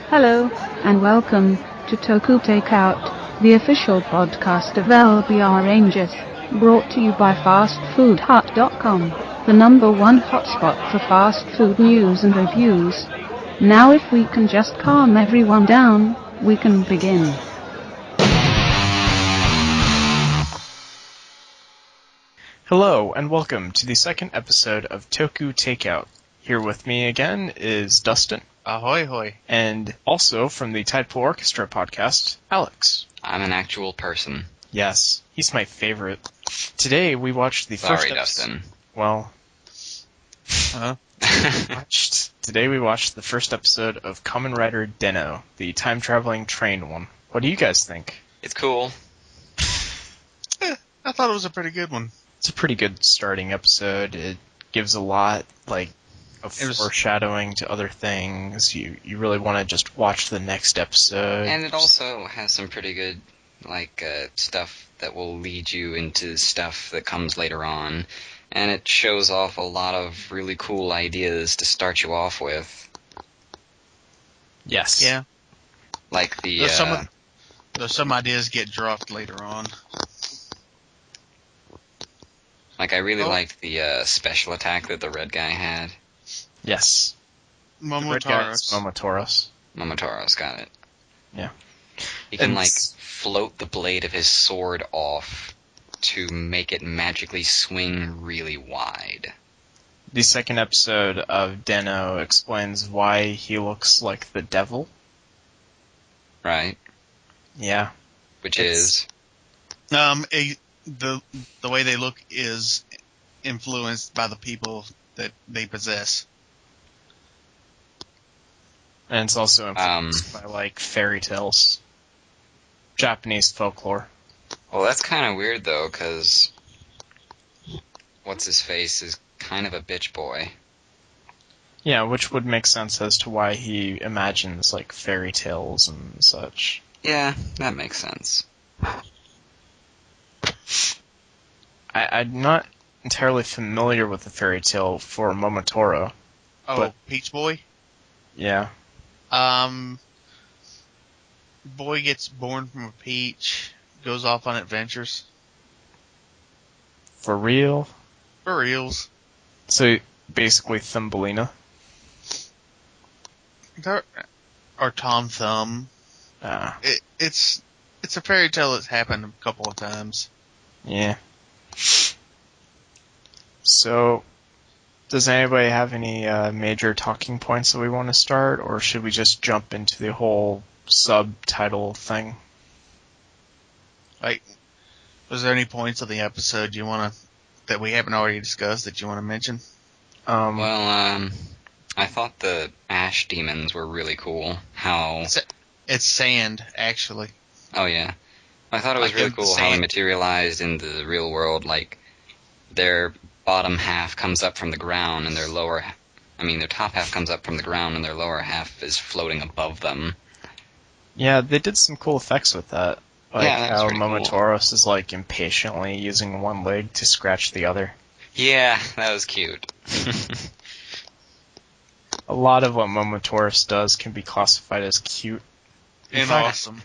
Hello, and welcome to Toku Takeout, the official podcast of LBR Rangers, brought to you by FastFoodHut.com, the #1 hotspot for fast food news and reviews. Now if we can just calm everyone down, we can begin. Hello, and welcome to the second episode of Toku Takeout. Here with me again is Dustin. Ahoy hoy. And also from the Tidepool Orchestra podcast, Alex. I'm an actual person. Yes, he's my favorite. Today we watched the first Sorry, Dustin. Well, Today we watched the first episode of Kamen Rider Den-O, the time-traveling train one. What do you guys think? It's cool. I thought it was a pretty good one. It's a pretty good starting episode. It gives a lot, of foreshadowing to other things. You really want to just watch the next episode. And it also has some pretty good, stuff that will lead you into stuff that comes later on. And it shows off a lot of really cool ideas to start you off with. Yes. Yeah. Like the... Though some ideas get dropped later on. I really liked the special attack that the red guy had. Yes. Momotaros. Momotaros, got it. Yeah. He can, float the blade of his sword off to make it magically swing really wide. The second episode of Den-O explains why he looks like the devil. Right? Yeah. Which is? The way they look is influenced by the people that they possess. And it's also influenced by, fairy tales. Japanese folklore. Well, that's kind of weird, though, because What's-His-Face is kind of a bitch boy. Yeah, which would make sense as to why he imagines, fairy tales and such. Yeah, that makes sense. I'm not entirely familiar with the fairy tale for Momotaro. Oh, but, Peach Boy? Yeah. Boy gets born from a peach, goes off on adventures. For real? For reals. So, basically Thumbelina? Or Tom Thumb. It's a fairy tale that's happened a couple of times. Yeah. So, does anybody have any major talking points that we want to start, or should we just jump into the whole subtitle thing? Was there any points of the episode that we haven't already discussed that you want to mention? I thought the ash demons were really cool. How... It's sand, actually. Oh, yeah. I thought it was really cool how they materialized in the real world. Their bottom half comes up from the ground, and their top half comes up from the ground, and their lower half is floating above them. Yeah, they did some cool effects with that. That's how pretty Momotaros is, impatiently using one leg to scratch the other. Yeah, that was cute. A lot of what Momotaros does can be classified as cute. And awesome.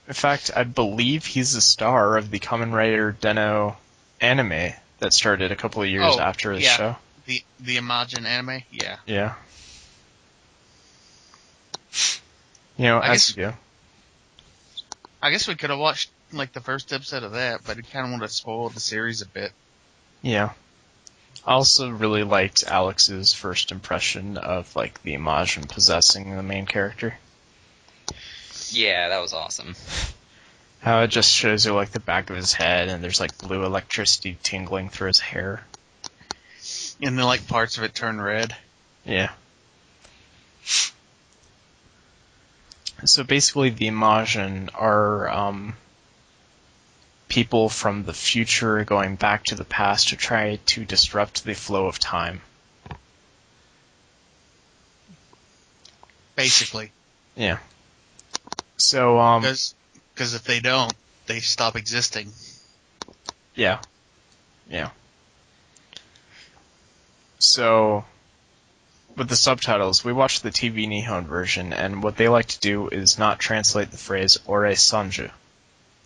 In fact, I believe he's the star of the Kamen Rider Den-O anime that started a couple of years after the show. The Imagine anime? Yeah. Yeah. I guess we could have watched, the first episode of that, but it kind of would have spoiled the series a bit. Yeah. I also really liked Alex's first impression of, the Imagine possessing the main character. Yeah, that was awesome. How it just shows you, the back of his head, and there's, blue electricity tingling through his hair. And then, parts of it turn red. Yeah. So basically, the Imagine are people from the future going back to the past to try to disrupt the flow of time. Basically. Yeah. So, because if they don't, they stop existing. Yeah. Yeah. So, with the subtitles, we watched the TV Nihon version, and what they like to do is not translate the phrase "ore sanju."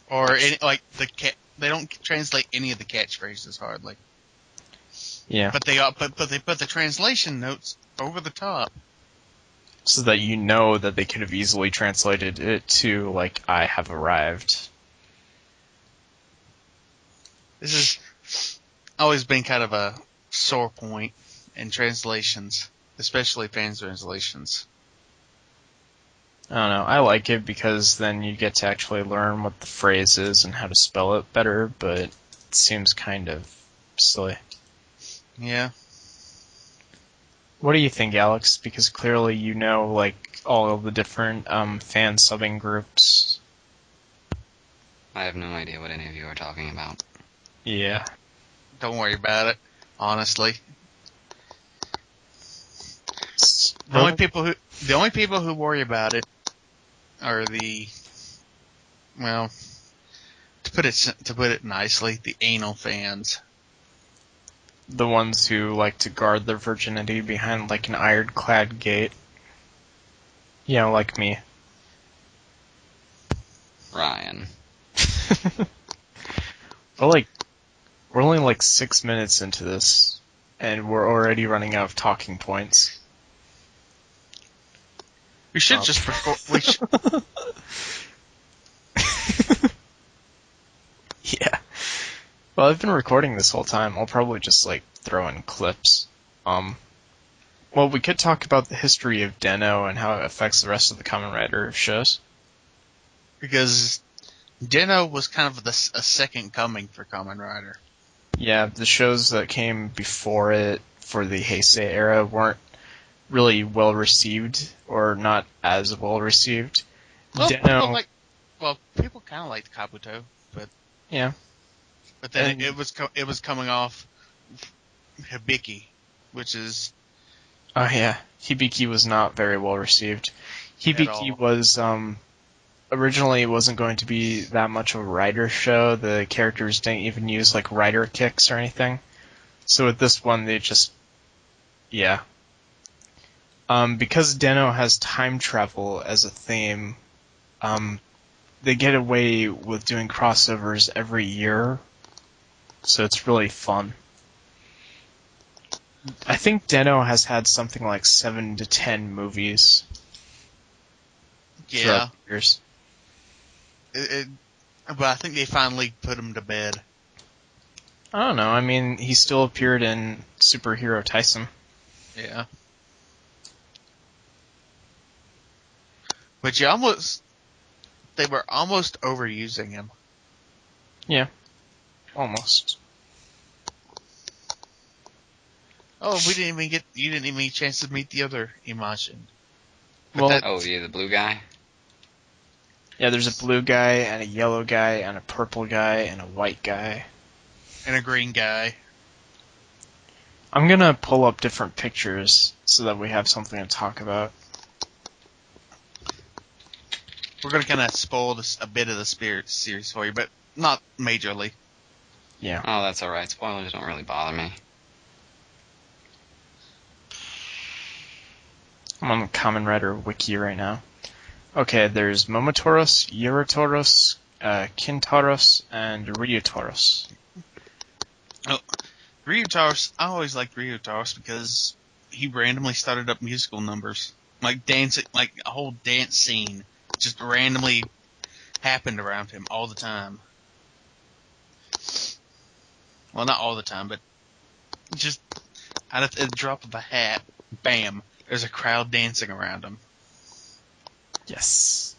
Or they don't translate any of the catchphrases hardly. Yeah. But they put the translation notes over the top. So that you know that they could have easily translated it to, like, "I have arrived." This has always been kind of a sore point in translations, especially fan translations. I don't know. I like it because then you get to actually learn what the phrase is and how to spell it better, but it seems kind of silly. Yeah. What do you think, Alex? Because clearly you know, like, all of the different fan subbing groups. I have no idea what any of you are talking about. Yeah. Don't worry about it, honestly. The only people who worry about it are to put it nicely, the anal fans. The ones who like to guard their virginity behind, like, an ironclad gate. You know, like me. Ryan. We're only like 6 minutes into this, and we're already running out of talking points. We should just record. Yeah. Well, I've been recording this whole time. I'll probably just, like, throw in clips. Well, we could talk about the history of Den-O and how it affects the rest of the Kamen Rider shows. Because Den-O was kind of a second coming for Kamen Rider. Yeah, the shows that came before it for the Heisei era weren't really well received, or not as well received. Well, Den-O, people kind of liked Kabuto, but yeah. But then it was coming off Hibiki, which is... Oh yeah, Hibiki was not very well received. Hibiki was, originally it wasn't going to be that much of a rider show. The characters didn't even use, like, rider kicks or anything. So with this one, they just... Yeah. Because Den-O has time travel as a theme, they get away with doing crossovers every year, so it's really fun. I think Den-O has had something like 7 to 10 movies. Yeah. Years. But I think they finally put him to bed. I don't know. I mean, he still appeared in Superhero Tyson. Yeah. But they were almost overusing him. Yeah. Almost. Oh, you didn't even get a chance to meet the other Imagin. The blue guy? Yeah, there's a blue guy, and a yellow guy, and a purple guy, and a white guy. And a green guy. I'm gonna pull up different pictures so that we have something to talk about. We're gonna kind of spoil a bit of the Spirit series for you, but not majorly. Yeah. Oh, that's alright. Spoilers don't really bother me. I'm on the Kamen Rider wiki right now. Okay, there's Momotaros, Eurotaros, Kintaros, and Ryutaros. Oh, Ryutaros, I always liked Ryutaros because he randomly started up musical numbers. Like dancing, like a whole dance scene just randomly happened around him all the time. Well, not all the time, but just out of the drop of a hat, bam, there's a crowd dancing around him. Yes.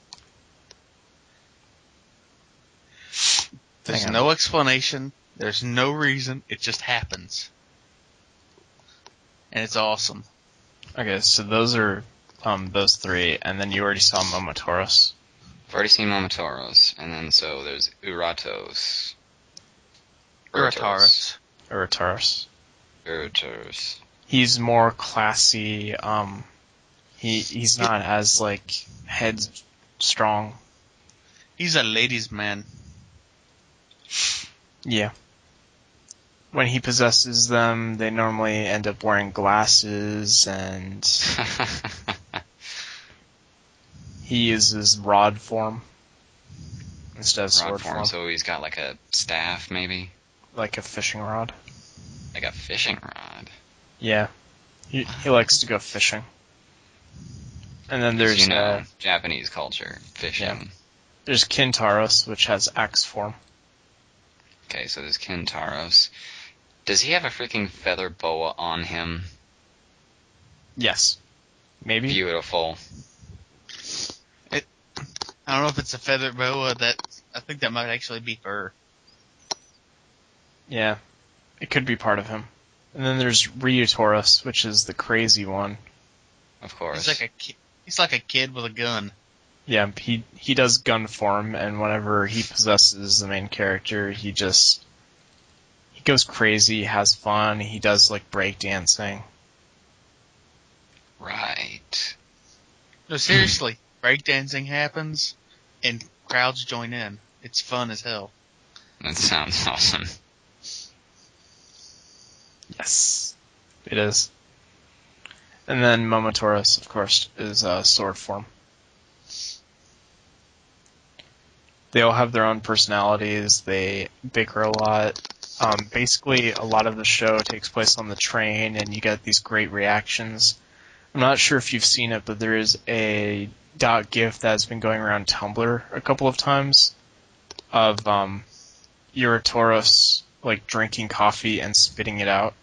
There's no explanation. There's no reason. It just happens. And it's awesome. Okay, so those are those three, and then you already saw Momotaros. I've already seen Momotaros, and then so there's Urataros. Urataros. He's more classy. He's not as, like, headstrong. He's a ladies' man. Yeah. when he possesses them, they normally end up wearing glasses, and he uses rod form instead of sword form. So he's got like a staff, maybe? Like a fishing rod. Like a fishing rod? Yeah. He likes to go fishing. And then there's... Japanese culture, fishing. Yeah. There's Kintaros, which has axe form. Okay, so there's Kintaros. Does he have a freaking feather boa on him? Yes. Maybe? Beautiful. I don't know if it's a feather boa. I think that might actually be fur. Yeah. It could be part of him. And then there's Ryutoros, which is the crazy one. Of course. He's like a kid with a gun. Yeah, he does gun form, and whenever he possesses the main character, he goes crazy, has fun, he does like breakdancing. Right. No, seriously, breakdancing happens, and crowds join in. It's fun as hell. That sounds awesome. Yes, it is. And then Momotaurus, of course, is sword form. They all have their own personalities. They bicker a lot. Basically, a lot of the show takes place on the train, and you get these great reactions. I'm not sure if you've seen it, but there is a .gif that's been going around Tumblr a couple of times of Eurotoros like drinking coffee and spitting it out,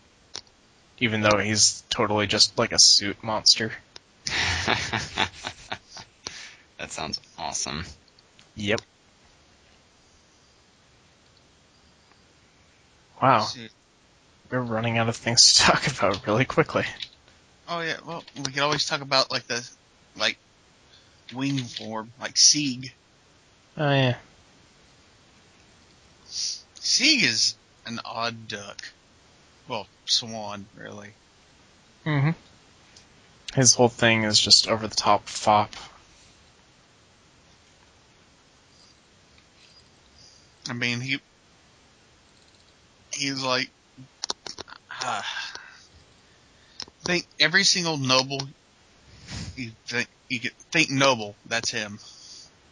even though he's totally just like a suit monster. That sounds awesome. Yep. Wow. We're running out of things to talk about really quickly. Oh yeah, well, we could always talk about like the wing form, like Sieg. Oh yeah. Sieg is an odd duck. Well, swan, really. Mm-hmm. His whole thing is just over the top fop. I mean, he's like, think every single noble you could think noble, that's him.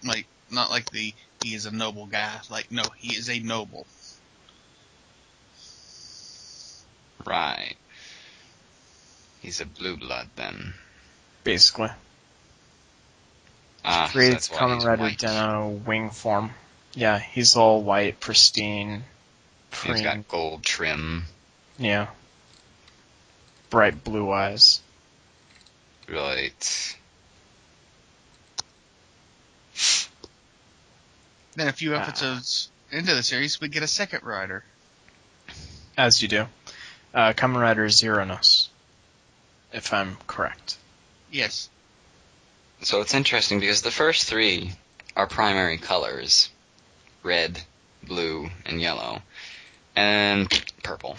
Like, not like he is a noble guy. Like, no, he is a noble. Right. He's a blue blood then. Basically. So Creates that's why Kamen he's Rider white. Deno wing form. Yeah, he's all white, pristine. He's got gold trim. Yeah. Bright blue eyes. Right. Then a few episodes into the series, we get a second rider. As you do. Kamen Rider Zeronos. If I'm correct. Yes. So it's interesting because the first three are primary colors. Red, blue, and yellow. And purple.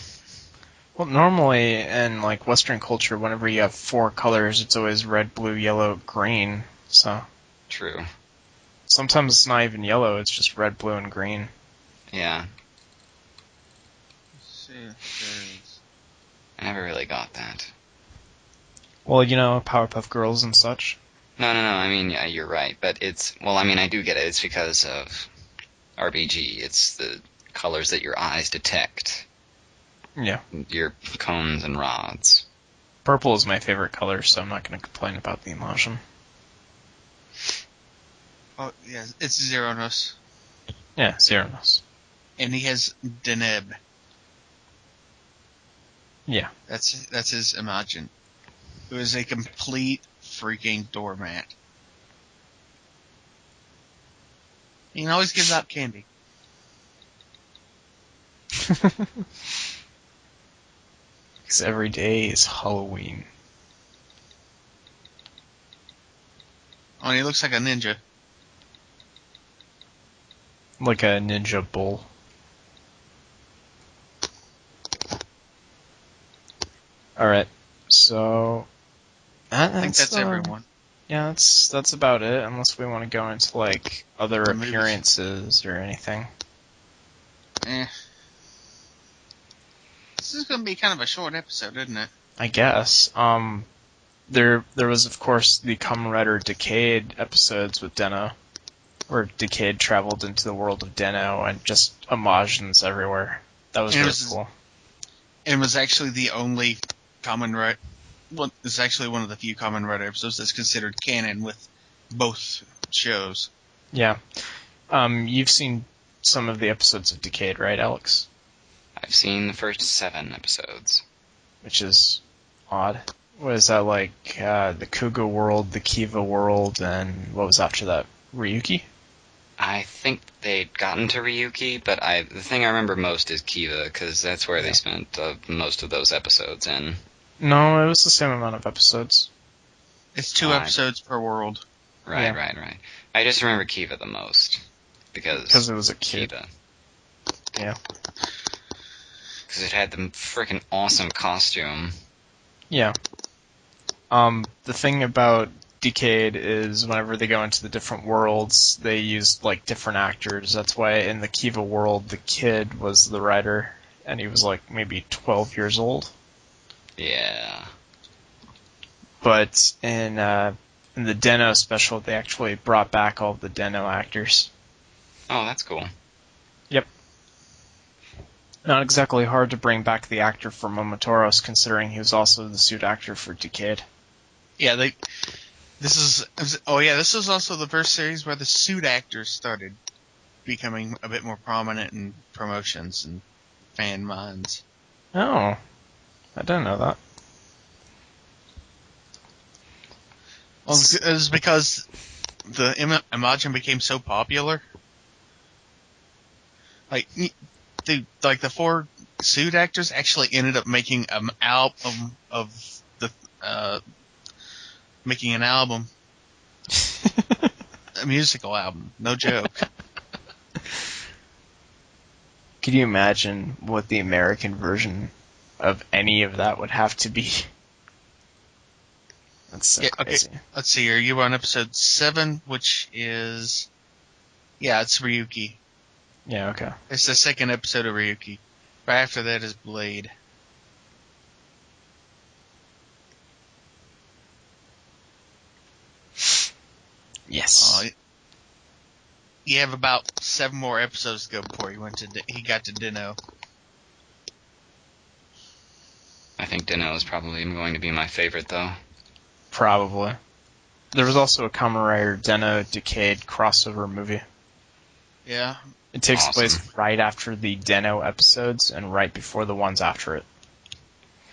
Well, normally in like Western culture, whenever you have 4 colors, it's always red, blue, yellow, green. So True. sometimes it's not even yellow; it's just red, blue, and green. Yeah. Let's see. I never really got that. Well, you know, Powerpuff Girls and such. No, I mean, yeah, you're right. But I do get it. It's because of RBG. It's the colors that your eyes detect. Yeah. Your cones and rods. Purple is my favorite color, so I'm not going to complain about the emotion. Oh, yeah, it's Zeronos. Yeah, Zeronos. And he has Deneb. Yeah. That's his Imagine. Who is a complete freaking doormat. He can always give out candy. Because every day is Halloween. Oh, and he looks like a ninja. Like a ninja bull. Alright, so... I think that's everyone. Yeah, that's about it, unless we want to go into, like, other Movies. appearances or anything. This is going to be kind of a short episode, isn't it? I guess. There was, of course, the Kamen Rider Decade episodes with Den-O, where Decade traveled into the world of Den-O and just homages everywhere. That was really cool. It was actually the only Kamen Rider... Well, it's actually one of the few Kamen Rider episodes that's considered canon with both shows. Yeah. You've seen some of the episodes of Decade, right, Alex? I've seen the first 7 episodes. Which is odd. What is that like? The Kuga world, the Kiva world, and what was after that? Ryuki? I think they'd gotten to Ryuki, but the thing I remember most is Kiva, because that's where they spent most of those episodes in. No, it was the same amount of episodes. It's 2 episodes per world. Right. I just remember Kiva the most. Because it was a kid. Kiva. Yeah. Because it had the freaking awesome costume. Yeah. The thing about Decade is whenever they go into the different worlds, they use, like, different actors. That's why in the Kiva world, the kid was the writer, and he was, like, maybe 12 years old. Yeah. But in the Den-O special, they actually brought back all of the Den-O actors. Oh, that's cool. Yep. Not exactly hard to bring back the actor for Momotoros, considering he was also the suit actor for Decade. Yeah, this is also the first series where the suit actors started becoming a bit more prominent in promotions and fan minds. Oh, I didn't know that. Well, it was because the Imagine became so popular. Like the 4 suit actors actually ended up making an album a musical album, no joke. Could you imagine what the American version of any of that would have to be? That's so crazy. Okay, let's see here. You were on episode 7, which is... Yeah, it's Ryuki. Yeah, okay. It's the second episode of Ryuki. Right after that is Blade. Yes. You have about 7 more episodes to go before he got to Den-O. I think Den-O is probably going to be my favorite, though. Probably. There was also a Kamen Rider Den-O Decade crossover movie. Yeah. It takes place right after the Den-O episodes and right before the ones after it.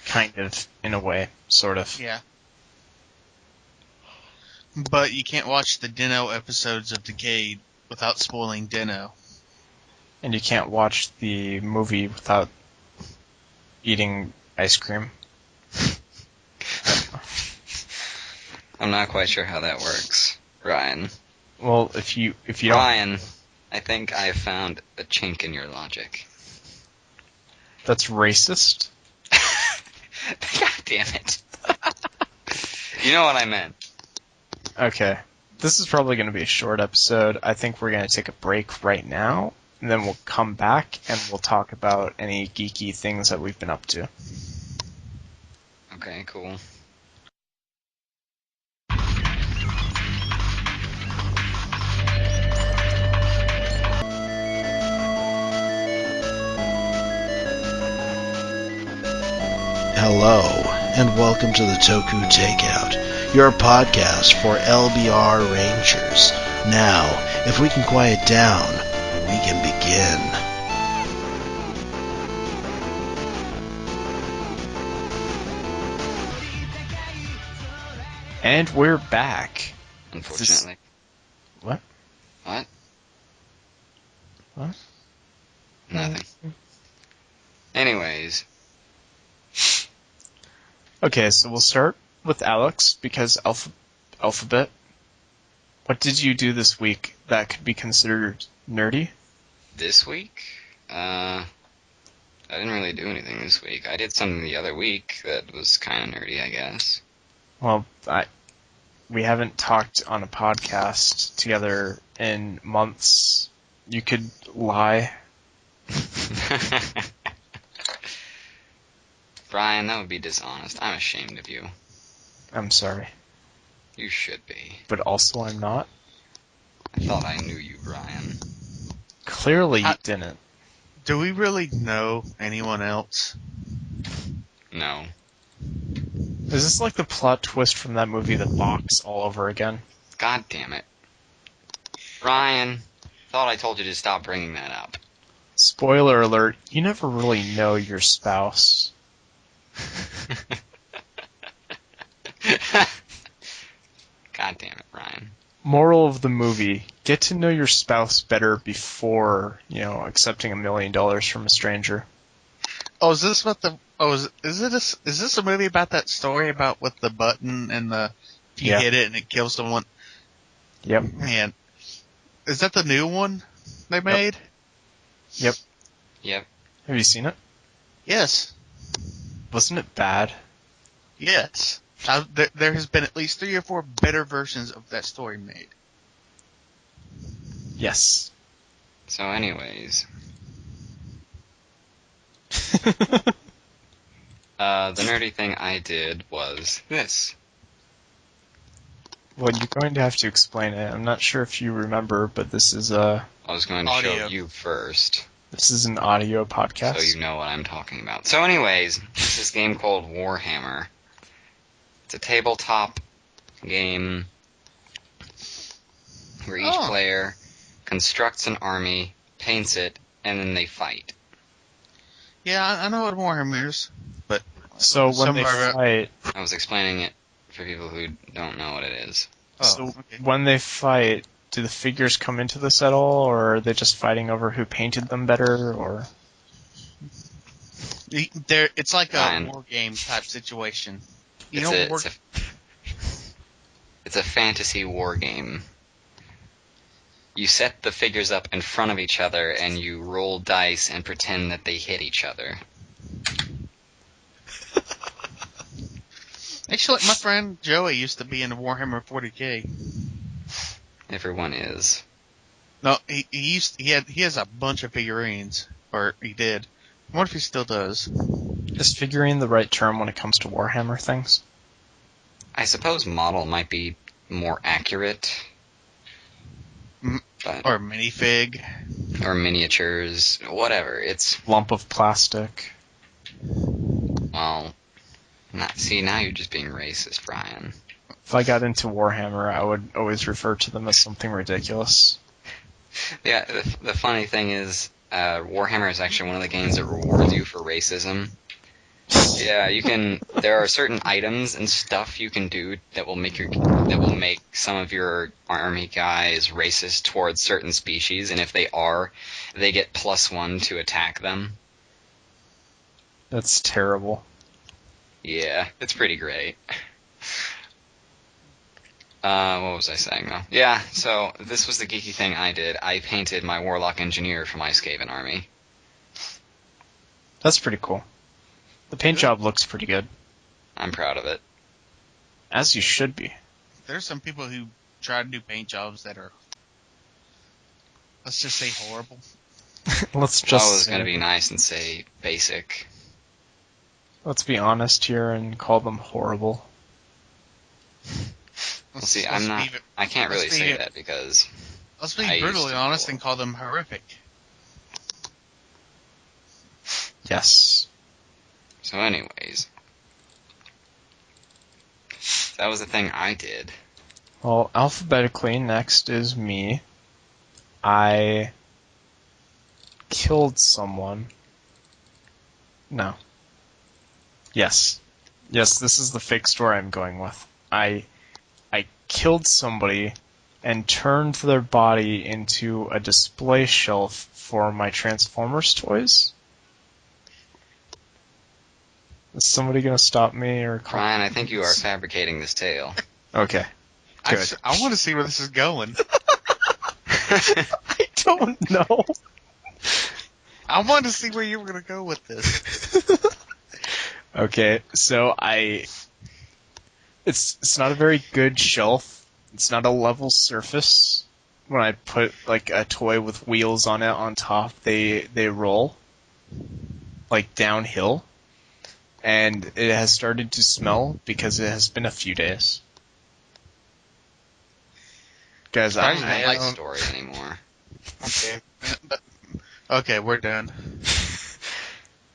Kind of, in a way, sort of. Yeah. But you can't watch the Den-O episodes of Decade without spoiling Den-O. And you can't watch the movie without eating ice cream. I'm not quite sure how that works, Ryan. Well, if you don't... Ryan, I think I have found a chink in your logic. That's racist? God damn it. You know what I meant. Okay. This is probably going to be a short episode. I think we're going to take a break right now, and then we'll come back and we'll talk about any geeky things that we've been up to. Okay, cool. Hello, and welcome to the Toku Takeout, your podcast for LBR Rangers. Now, if we can quiet down, we can begin. And we're back. Unfortunately. What? What? What? Nothing. Anyways. Okay, so we'll start with Alex, because Alphabet. What did you do this week that could be considered nerdy? This week? I didn't really do anything this week. I did something the other week that was kind of nerdy, I guess. Well, we haven't talked on a podcast together in months. You could lie. Brian, that would be dishonest. I'm ashamed of you. I'm sorry. You should be. But also I'm not. I thought I knew you, Brian. Clearly you didn't. Do we really know anyone else? No. Is this like the plot twist from that movie The Box all over again? God damn it. Brian, thought I told you to stop bringing that up. Spoiler alert, you never really know your spouse. God damn it, Brian. Moral of the movie, get to know your spouse better before, accepting $1 million from a stranger. Oh, is this what the? Oh, is this a movie about that story about with the button and if you hit it and it kills someone? Yep. Man, is that the new one they made? Yep. Yep. Have you seen it? Yes. Wasn't it bad? Yes. There has been at least 3 or 4 better versions of that story made. Yes. So anyways. The nerdy thing I did was this. Well, you're going to have to explain it. I'm not sure if you remember, but this is I was going to audio. show you first. This is an audio podcast. So you know what I'm talking about. So anyways, it's this game called Warhammer. It's a tabletop game where each player constructs an army, paints it, and then they fight. Yeah, I know what Warhammer is, but so when they fight, I was explaining it for people who don't know what it is. When they fight, do the figures come into this at all, or are they just fighting over who painted them better, or? It's like a war game type situation. It's a fantasy war game. You set the figures up in front of each other, and you roll dice and pretend that they hit each other. Actually, my friend Joey used to be in Warhammer 40K. Everyone is. No, he has a bunch of figurines, or he did. I wonder if he still does. Is figurine the right term when it comes to Warhammer things? I suppose model might be more accurate. Or minifig. Or miniatures. Whatever. It's... lump of plastic. Well... now you're just being racist, Brian. If I got into Warhammer, I would always refer to them as something ridiculous. Yeah, the funny thing is, Warhammer is actually one of the games that rewards you for racism. Yeah, there are certain items and stuff you can do that will make some of your army guys racist towards certain species, and if they are, they get +1 to attack them. That's terrible. Yeah, it's pretty great. What was I saying though? Yeah, so this was the geeky thing I did. I painted my Warlock Engineer for my Skaven army. That's pretty cool. The paint job looks pretty good. I'm proud of it. As you should be. There's some people who try to do paint jobs that are, let's just say, horrible. I was going to be nice and say basic. Let's be honest here and call them horrible. Well, see, I can't really say that because... Let's be brutally honest and call them horrific. Yes. So anyways. That was the thing I did. Well, alphabetically, next is me. I killed someone. No. Yes. Yes, this is the fake story I'm going with. I killed somebody and turned their body into a display shelf for my Transformers toys. Is somebody gonna stop me or call? Brian, I think you are fabricating this tale. Okay. Good. I want to see where this is going. I don't know. I wanted to see where you were going to go with this. Okay, so it's not a very good shelf. It's not a level surface. When I put like a toy with wheels on it on top, they roll like downhill. and it has started to smell because it has been a few days. Guys, I don't like story anymore. Okay. Okay, we're done.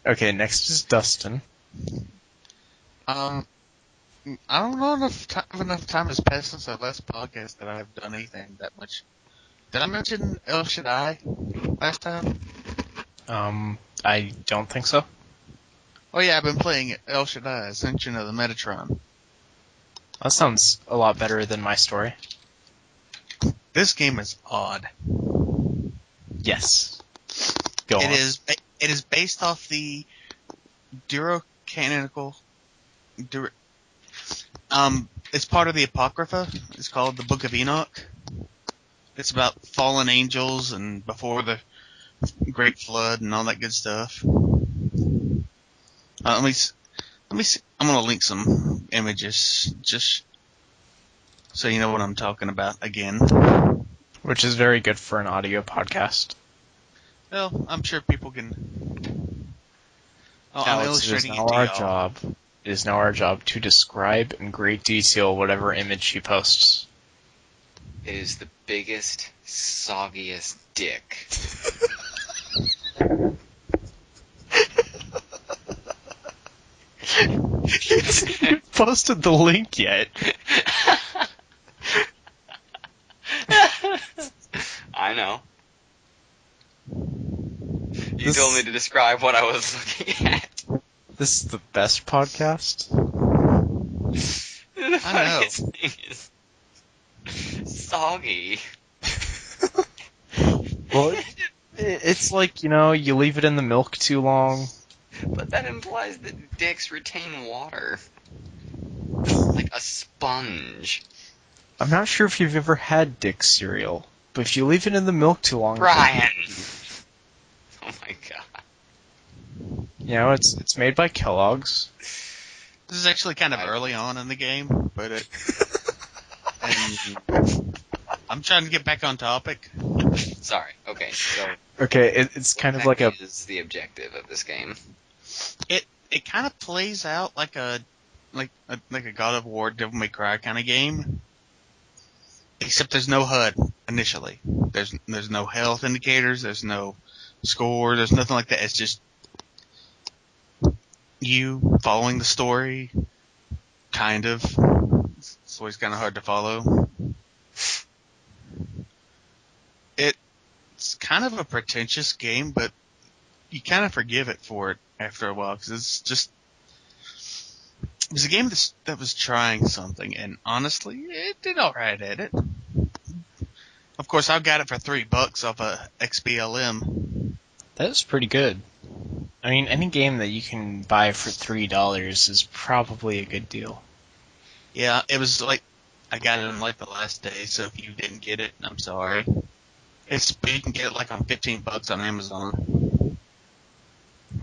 Okay, next is Dustin. I don't know enough time has passed since our last podcast that I've done anything that much. Did I mention El Shaddai last time? I don't think so. Oh yeah, I've been playing El Shaddai, Ascension of the Metatron. That sounds a lot better than my story. This game is odd. Yes. Go on. It is based off the Canonical. It's part of the Apocrypha. It's called the Book of Enoch. It's about fallen angels and before the Great Flood and all that good stuff. Let me see. I'm gonna link some images just so you know what I'm talking about again. Which is very good for an audio podcast. Well, I'm sure people can. Oh, I'm Alex, illustrating it it to y'all. It is now our job to describe in great detail whatever image she posts. It is the biggest, soggiest dick. You posted the link yet? I know. You told me to describe what I was looking at. This is the best podcast? The I know. funniest thing is soggy. Well, it's like, you leave it in the milk too long. But that implies that dicks retain water. Like a sponge. I'm not sure if you've ever had dick cereal, but if you leave it in the milk too long... Brian! Oh my god. It's made by Kellogg's. This is actually kind of early on in the game, but and I'm trying to get back on topic. Sorry. Okay. So. Okay, it's kind of like what is the objective of this game? It kind of plays out like a God of War, Devil May Cry kind of game, except there's no HUD initially. There's no health indicators. There's no score. There's nothing like that. It's just you following the story. Kind of. It's always kind of hard to follow. It's kind of a pretentious game, but you kind of forgive it for it after a while, because it was a game that was trying something, and honestly, it did alright at it. Of course, I got it for $3 off of XBLM. That's pretty good. I mean, any game that you can buy for $3 is probably a good deal. Yeah, it was like, I got it on like the last day, so if you didn't get it, I'm sorry. But you can get it like on $15 on Amazon.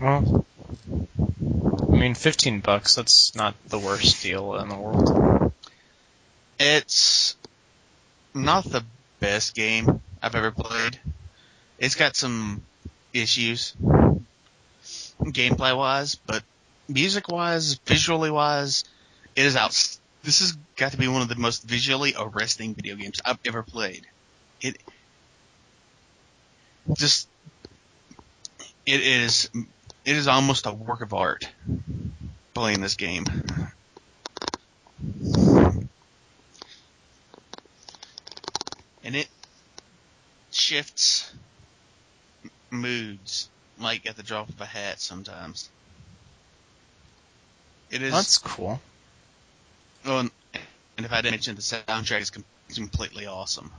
Well, I mean, $15, that's not the worst deal in the world. It's not the best game I've ever played. It's got some issues, gameplay-wise, but music-wise, visually-wise, it is out. This has got to be one of the most visually arresting video games I've ever played. It is almost a work of art playing this game. And it shifts moods like at the drop of a hat sometimes. It is. That's cool. Oh, and if I didn't mention, the soundtrack is completely awesome.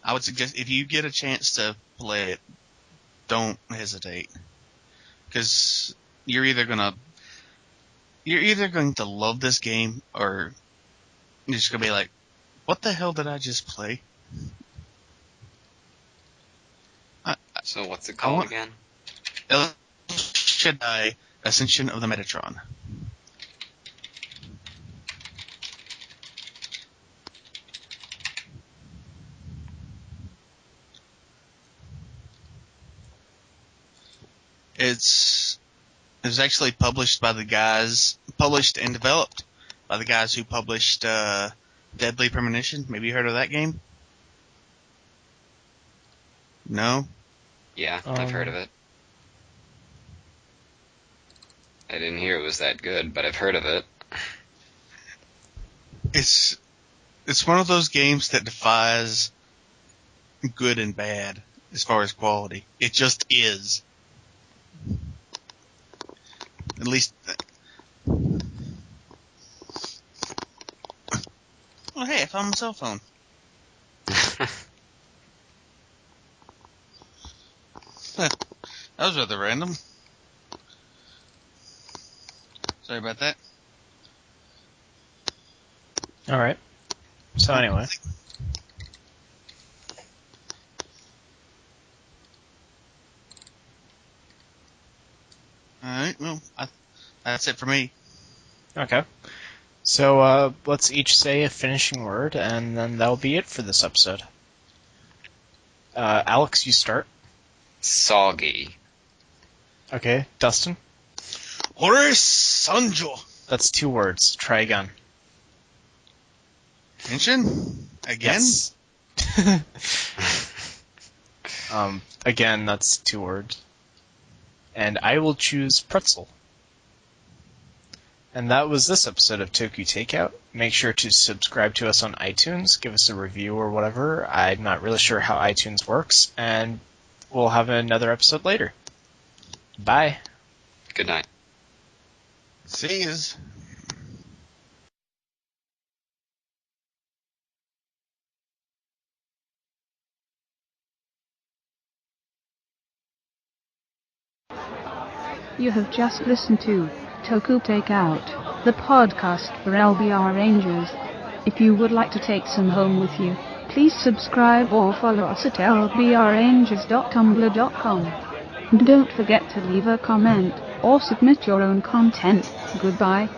I would suggest if you get a chance to play it, don't hesitate, because you're either going to love this game, or you're just going to be like, what the hell did I just play? So what's it called again? El Shaddai, Ascension of the Metatron. It was actually published and developed by the guys who published Deadly Premonition. Maybe you heard of that game? No? Yeah, I've heard of it. I didn't hear it was that good, but I've heard of it. It's one of those games that defies good and bad as far as quality. It just is. At least... Oh, hey, I found my cell phone. That was rather random. Sorry about that. Alright. So anyway. Alright, well, that's it for me. Okay. So, let's each say a finishing word, and then that'll be it for this episode. Alex, you start. Soggy. Okay, Dustin? Sanjo. That's 2 words. Try again. Tension? Again? Yes. Again, that's 2 words. And I will choose pretzel. And that was this episode of Toku Takeout. Make sure to subscribe to us on iTunes, give us a review or whatever. I'm not really sure how iTunes works, and we'll have another episode later. Bye. Good night. See yous. You have just listened to Toku Takeout, the podcast for LBR Rangers. If you would like to take some home with you, please subscribe or follow us at lbrrangers.tumblr.com. Don't forget to leave a comment or submit your own content. Goodbye.